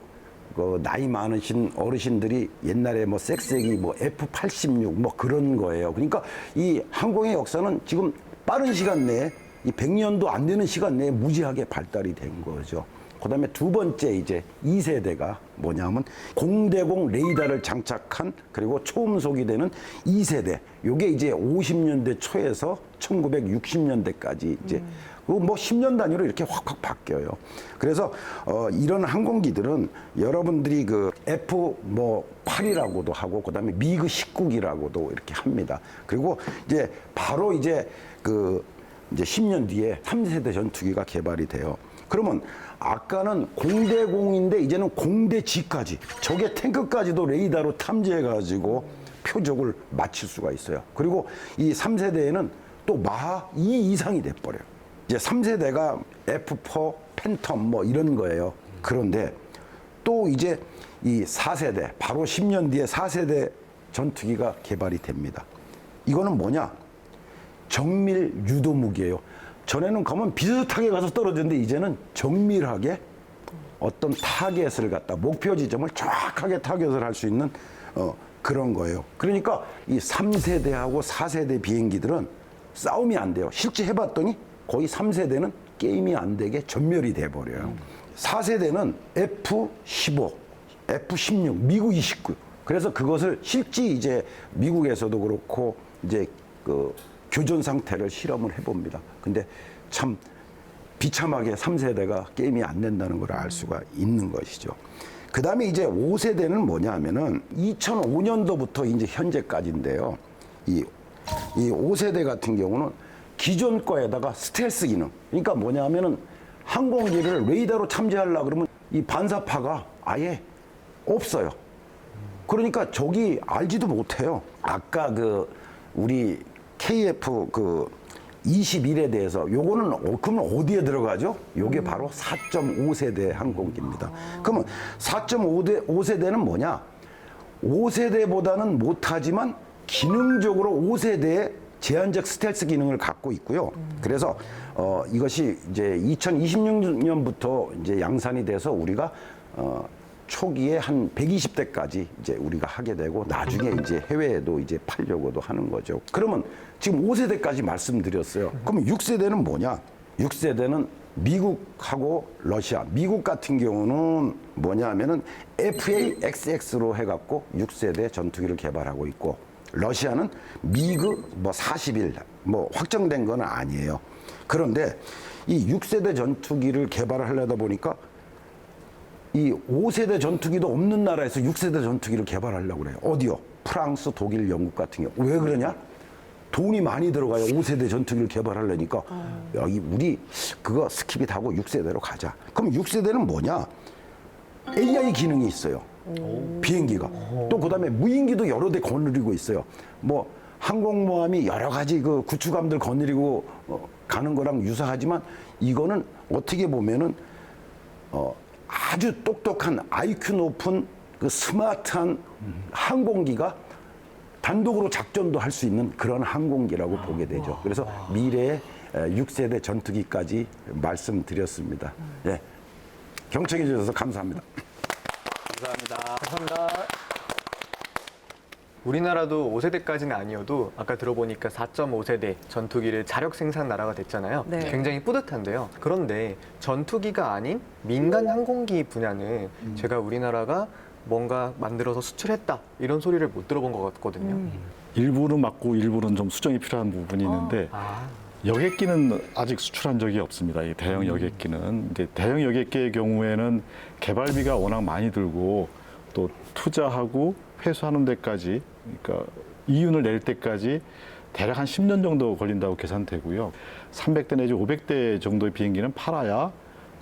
그 나이 많으신 어르신들이 옛날에 뭐 섹스기 뭐 F-86 뭐 그런 거예요. 그러니까 이 항공의 역사는 지금 빠른 시간 내에 이 100년도 안 되는 시간 내에 무지하게 발달이 된 거죠. 그다음에 두 번째 이제 2세대가 뭐냐면 공대공 레이더를 장착한 그리고 초음속이 되는 2세대. 요게 이제 50년대 초에서 1960년대까지 이제 뭐 10년 단위로 이렇게 확확 바뀌어요. 그래서 이런 항공기들은 여러분들이 그 F8이라고도 하고 그다음에 미그 19기라고도 이렇게 합니다. 그리고 이제 바로 이제 그 이제 10년 뒤에 3세대 전투기가 개발이 돼요. 그러면 아까는 공대공인데 이제는 공대지까지 적의 탱크까지도 레이더로 탐지해 가지고 표적을 맞힐 수가 있어요. 그리고 이 3세대에는 또 마하 2 이상이 돼 버려요. 이제 3세대가 F4 팬텀 뭐 이런 거예요. 그런데 또 이제 이 4세대, 바로 10년 뒤에 4세대 전투기가 개발이 됩니다. 이거는 뭐냐? 정밀 유도 무기예요. 전에는 가면 비슷하게 가서 떨어지는데 이제는 정밀하게 어떤 타겟을 갖다 목표 지점을 정확하게 타겟을 할 수 있는 그런 거예요. 그러니까 이 3세대하고 4세대 비행기들은 싸움이 안 돼요. 실제 해봤더니 거의 3세대는 게임이 안 되게 전멸이 돼버려요. 4세대는 F-15, F-16, 미국 29. 그래서 그것을 실제 이제 미국에서도 그렇고 이제 그 교전 상태를 실험을 해봅니다. 근데 참 비참하게 3세대가 게임이 안 된다는 걸 알 수가 있는 것이죠. 그 다음에 이제 5세대는 뭐냐 하면은 2005년도부터 이제 현재까지인데요. 이 5세대 같은 경우는 기존 거에다가 스텔스 기능. 그러니까 뭐냐 하면은 항공기를 레이더로 탐지하려고 그러면 이 반사파가 아예 없어요. 그러니까 적이 알지도 못해요. 아까 그 우리 KF 그 21에 대해서 요거는 그러면 어디에 들어가죠? 요게 바로 4.5세대 항공기입니다. 그러면 4.5세대는 뭐냐? 5세대보다는 못하지만 기능적으로 5세대의 제한적 스텔스 기능을 갖고 있고요. 그래서 이것이 이제 2026년부터 이제 양산이 돼서 우리가 초기에 한 120대까지 이제 우리가 하게 되고 나중에 이제 해외에도 이제 팔려고도 하는 거죠. 그러면 지금 5세대까지 말씀드렸어요. 그럼 6세대는 뭐냐? 6세대는 미국하고 러시아. 미국 같은 경우는 뭐냐 하면은 FA-XX로 해갖고 6세대 전투기를 개발하고 있고 러시아는 미그 뭐 41, 뭐 확정된 건 아니에요. 그런데 이 6세대 전투기를 개발을 하려다 보니까 이 5세대 전투기도 없는 나라에서 6세대 전투기를 개발하려고 그래요. 어디요? 프랑스, 독일, 영국 같은 경우. 왜 그러냐? 돈이 많이 들어가요. 5세대 전투기를 개발하려니까. 야, 우리 그거 스킵이 하고 6세대로 가자. 그럼 6세대는 뭐냐? AI 기능이 있어요. 비행기가. 또 그다음에 무인기도 여러 대 거느리고 있어요. 뭐 항공모함이 여러 가지 그 구축함들 거느리고 가는 거랑 유사하지만 이거는 어떻게 보면은 아주 똑똑한 IQ 높은 그 스마트한 항공기가 단독으로 작전도 할 수 있는 그런 항공기라고 보게 되죠. 그래서 미래의 6세대 전투기까지 말씀드렸습니다. 예. 경청해 주셔서 감사합니다. 감사합니다. 우리나라도 5세대까지는 아니어도 아까 들어보니까 4.5세대 전투기를 자력 생산 나라가 됐잖아요. 네. 굉장히 뿌듯한데요. 그런데 전투기가 아닌 민간 항공기 분야는 제가 우리나라가 뭔가 만들어서 수출했다 이런 소리를 못 들어본 것 같거든요. 일부는 맞고 일부는 좀 수정이 필요한 부분이 있는데 여객기는 아직 수출한 적이 없습니다. 이 대형 여객기는 이제 대형 여객기의 경우에는 개발비가 워낙 많이 들고 또 투자하고 회수하는 데까지, 그러니까 이윤을 낼 때까지 대략 한 10년 정도 걸린다고 계산되고요. 300대 내지 500대 정도의 비행기는 팔아야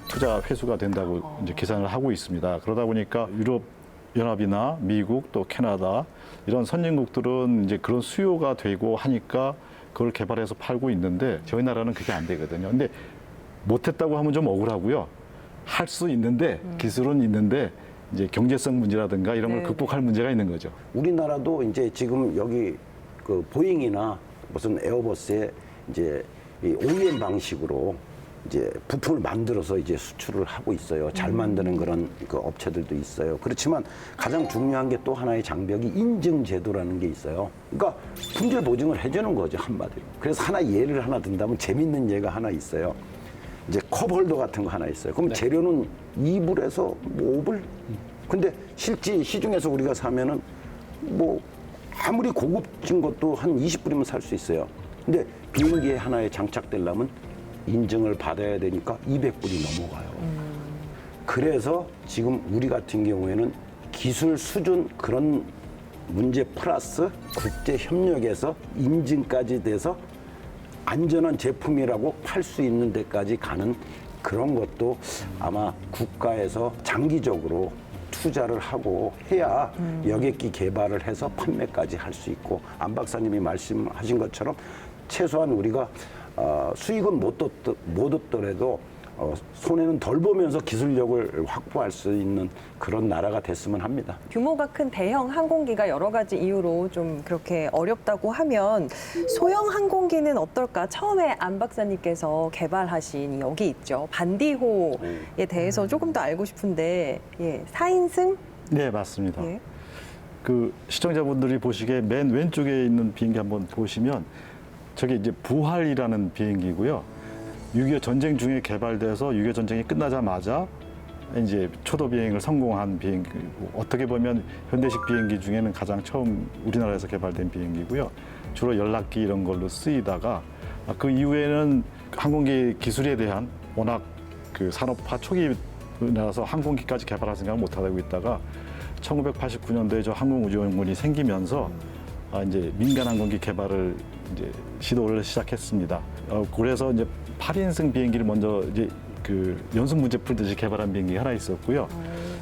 투자 회수가 된다고 이제 계산을 하고 있습니다. 그러다 보니까 유럽 연합이나 미국 또 캐나다 이런 선진국들은 이제 그런 수요가 되고 하니까 그걸 개발해서 팔고 있는데 저희 나라는 그게 안 되거든요. 근데 못했다고 하면 좀 억울하고요. 할 수 있는데 기술은 있는데 이제 경제성 문제라든가 이런 걸 네. 극복할 문제가 있는 거죠. 우리나라도 이제 지금 여기 그 보잉이나 무슨 에어버스에 이제 이 OEM 방식으로 이제 부품을 만들어서 이제 수출을 하고 있어요. 잘 만드는 그런 그 업체들도 있어요. 그렇지만 가장 중요한 게 또 하나의 장벽이 인증 제도라는 게 있어요. 그러니까 품질 보증을 해주는 거죠, 한마디로. 그래서 하나 예를 하나 든다면 재밌는 예가 하나 있어요. 이제 컵홀더 같은 거 하나 있어요. 그럼 재료는 2불에서 뭐 5불? 근데 실제 시중에서 우리가 사면은 뭐 아무리 고급진 것도 한 20불이면 살 수 있어요. 근데 비행기에 하나에 장착되려면 인증을 받아야 되니까 200불이 넘어가요. 그래서 지금 우리 같은 경우에는 기술 수준 그런 문제 플러스 국제 협력에서 인증까지 돼서 안전한 제품이라고 팔 수 있는 데까지 가는 그런 것도 아마 국가에서 장기적으로 투자를 하고 해야 여객기 개발을 해서 판매까지 할 수 있고, 안 박사님이 말씀하신 것처럼 최소한 우리가 수익은 못 얻더라도 손해는 덜 보면서 기술력을 확보할 수 있는 그런 나라가 됐으면 합니다. 규모가 큰 대형 항공기가 여러 가지 이유로 좀 그렇게 어렵다고 하면 소형 항공기는 어떨까? 처음에 안 박사님께서 개발하신 여기 있죠. 반디호에 대해서 조금 더 알고 싶은데, 예, 4인승? 네, 맞습니다. 예. 그 시청자분들이 보시기에 맨 왼쪽에 있는 비행기 한번 보시면 저게 이제 부활이라는 비행기고요. 6.25 전쟁 중에 개발돼서 6.25 전쟁이 끝나자마자 이제 초도 비행을 성공한 비행기고, 어떻게 보면 현대식 비행기 중에는 가장 처음 우리나라에서 개발된 비행기고요. 주로 연락기 이런 걸로 쓰이다가 그 이후에는 항공기 기술에 대한 워낙 그 산업화 초기라서 항공기까지 개발할 생각을 못 하고 있다가 1989년도에 저 항공우주연구원이 생기면서 이제 민간 항공기 개발을 이제 시도를 시작했습니다. 그래서 이제 8인승 비행기를 먼저 이제 그 연습 문제 풀듯이 개발한 비행기가 하나 있었고요.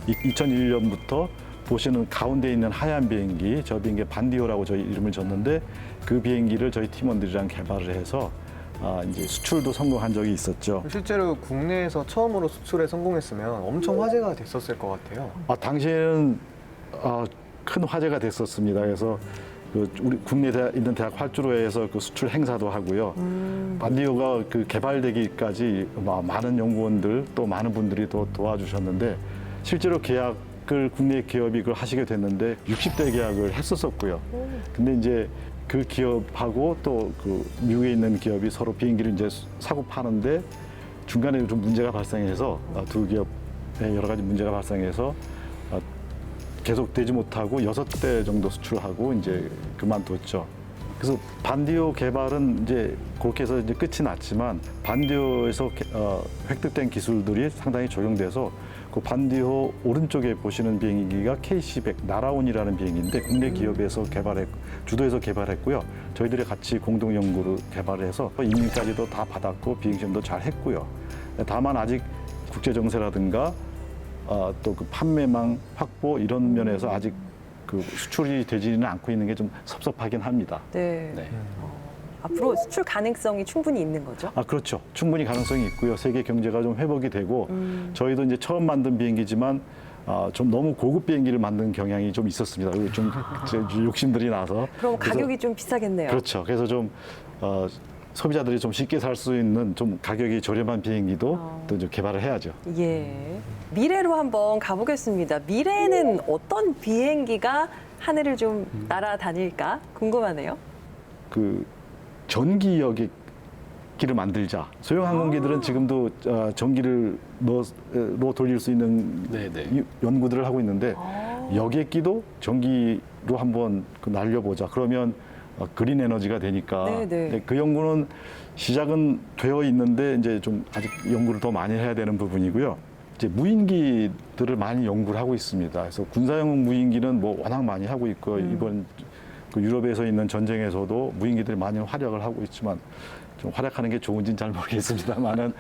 2001년부터 보시는 가운데 있는 하얀 비행기, 저 비행기 반디오라고 저희 이름을 줬는데 그 비행기를 저희 팀원들이랑 개발을 해서 이제 수출도 성공한 적이 있었죠. 실제로 국내에서 처음으로 수출에 성공했으면 엄청 화제가 됐었을 것 같아요. 당시에는 큰 화제가 됐었습니다. 그래서 그 우리 국내에 있는 대학 활주로에서 그 수출 행사도 하고요. 반디오가 그 개발되기까지 많은 연구원들 또 많은 분들이 또 도와주셨는데, 실제로 계약을 국내 기업이 그걸 하시게 됐는데 60대 계약을 했었었고요. 근데 이제 그 기업하고 또 그 미국에 있는 기업이 서로 비행기를 이제 사고 파는데 중간에 좀 문제가 발생해서 두 기업에 여러 가지 문제가 발생해서 계속 되지 못하고 6대 정도 수출하고 이제 그만뒀죠. 그래서 반디오 개발은 이제 그렇게 해서 이제 끝이 났지만, 반디오에서 획득된 기술들이 상당히 적용돼서 그 반디오 오른쪽에 보시는 비행기가 KC-100 나라온이라는 비행기인데 국내 기업에서 주도해서 개발했고요. 저희들이 같이 공동 연구로 개발을 해서 인증까지도 다 받았고 비행시험도 잘 했고요. 다만 아직 국제 정세라든가 또 그 판매망 확보 이런 면에서 아직 그 수출이 되지는 않고 있는 게 좀 섭섭하긴 합니다. 네. 앞으로 수출 가능성이 충분히 있는 거죠? 그렇죠. 충분히 가능성이 있고요. 세계 경제가 좀 회복이 되고 저희도 이제 처음 만든 비행기지만 좀 너무 고급 비행기를 만든 경향이 좀 있었습니다. 그리고 좀 욕심들이 나서. 그럼 그래서 가격이 좀 비싸겠네요. 그렇죠. 그래서 좀 소비자들이 좀 쉽게 살 수 있는 좀 가격이 저렴한 비행기도 또 좀 개발을 해야죠. 예. 미래로 한번 가보겠습니다. 미래에는 어떤 비행기가 하늘을 좀 날아다닐까 궁금하네요. 그 전기 여객기를 만들자. 소형 항공기들은 지금도 전기를 넣어 돌릴 수 있는 연구들을 하고 있는데 여객기도 전기로 한번 날려보자. 그러면 그린 에너지가 되니까. 네네. 그 연구는 시작은 되어 있는데 이제 좀 아직 연구를 더 많이 해야 되는 부분이고요. 이제 무인기들을 많이 연구를 하고 있습니다. 그래서 군사용 무인기는 뭐 워낙 많이 하고 있고 이번 그 유럽에서 있는 전쟁에서도 무인기들이 많이 활약을 하고 있지만 좀 활약하는 게 좋은지는 잘 모르겠습니다만은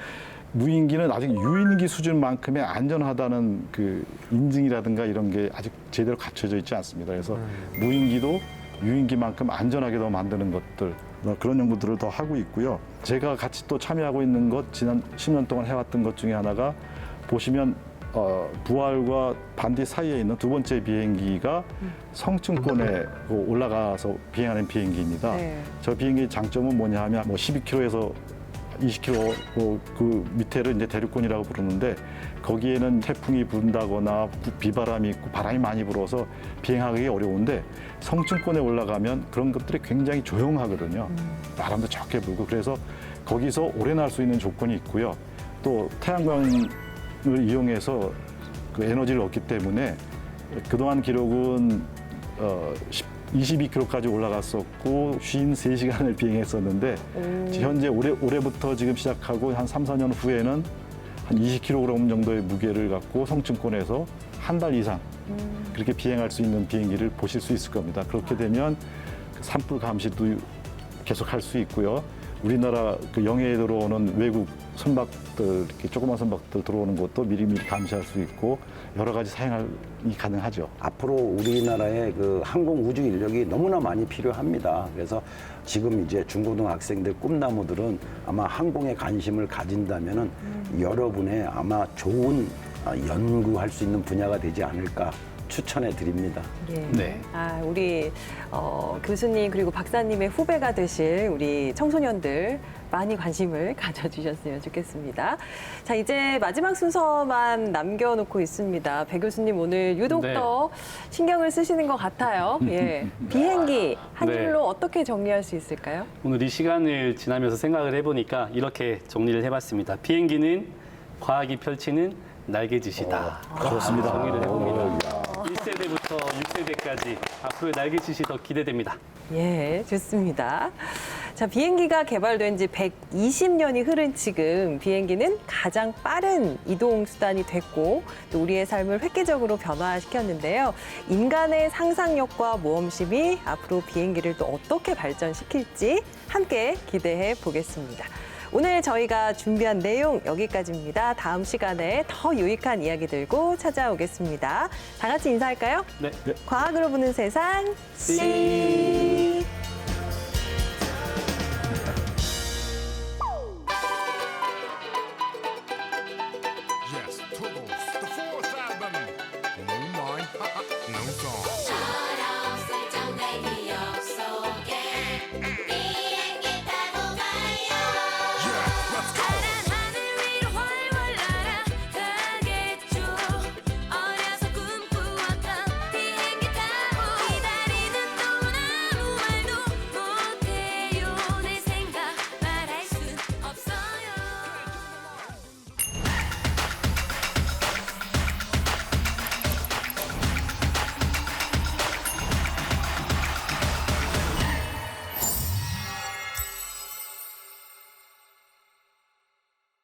무인기는 아직 유인기 수준만큼의 안전하다는 그 인증이라든가 이런 게 아직 제대로 갖춰져 있지 않습니다. 그래서 무인기도 유인기만큼 안전하게 더 만드는 것들 그런 연구들을 더 하고 있고요. 제가 같이 또 참여하고 있는 것 지난 10년 동안 해왔던 것 중에 하나가 보시면 부활과 반디 사이에 있는 두 번째 비행기가 성층권에 올라가서 비행하는 비행기입니다. 네. 저 비행기의 장점은 뭐냐 하면 뭐 12km에서 20km 그 밑에를 이제 대륙권이라고 부르는데 거기에는 태풍이 분다거나 비바람이 있고 바람이 많이 불어서 비행하기 어려운데 성층권에 올라가면 그런 것들이 굉장히 조용하거든요. 바람도 적게 불고 그래서 거기서 오래 날 수 있는 조건이 있고요. 또 태양광을 이용해서 그 에너지를 얻기 때문에 그동안 기록은 22km까지 올라갔었고 53시간을 비행했었는데 현재 올해부터 지금 시작하고 한 3, 4년 후에는 한 20kg 정도의 무게를 갖고 성층권에서 한 달 이상 그렇게 비행할 수 있는 비행기를 보실 수 있을 겁니다. 그렇게 되면 산불 감시도 계속 할 수 있고요. 우리나라 그 영해에 들어오는 외국 선박들, 이렇게 조그만 선박들 들어오는 것도 미리미리 감시할 수 있고 여러 가지 사용이 가능하죠. 앞으로 우리나라의 그 항공 우주 인력이 너무나 많이 필요합니다. 그래서 지금 이제 중고등학생들 꿈나무들은 아마 항공에 관심을 가진다면은 여러분의 아마 좋은 연구할 수 있는 분야가 되지 않을까 추천해 드립니다. 예. 네. 아, 우리 교수님 그리고 박사님의 후배가 되실 우리 청소년들 많이 관심을 가져주셨으면 좋겠습니다. 자, 이제 마지막 순서만 남겨놓고 있습니다. 배 교수님 오늘 유독 네. 더 신경을 쓰시는 것 같아요. 예. 비행기 한 네. 줄로 어떻게 정리할 수 있을까요? 오늘 이 시간을 지나면서 생각을 해보니까 이렇게 정리를 해봤습니다. 비행기는 과학이 펼치는 날개짓이다. 그렇습니다. 정리를 해봅니다. 1세대부터 6세대까지 앞으로의 날개짓이 더 기대됩니다. 예, 좋습니다. 자, 비행기가 개발된 지 120년이 흐른 지금 비행기는 가장 빠른 이동 수단이 됐고 또 우리의 삶을 획기적으로 변화시켰는데요. 인간의 상상력과 모험심이 앞으로 비행기를 또 어떻게 발전시킬지 함께 기대해 보겠습니다. 오늘 저희가 준비한 내용 여기까지입니다. 다음 시간에 더 유익한 이야기 들고 찾아오겠습니다. 다 같이 인사할까요? 네. 과학으로 보는 세상, 씨.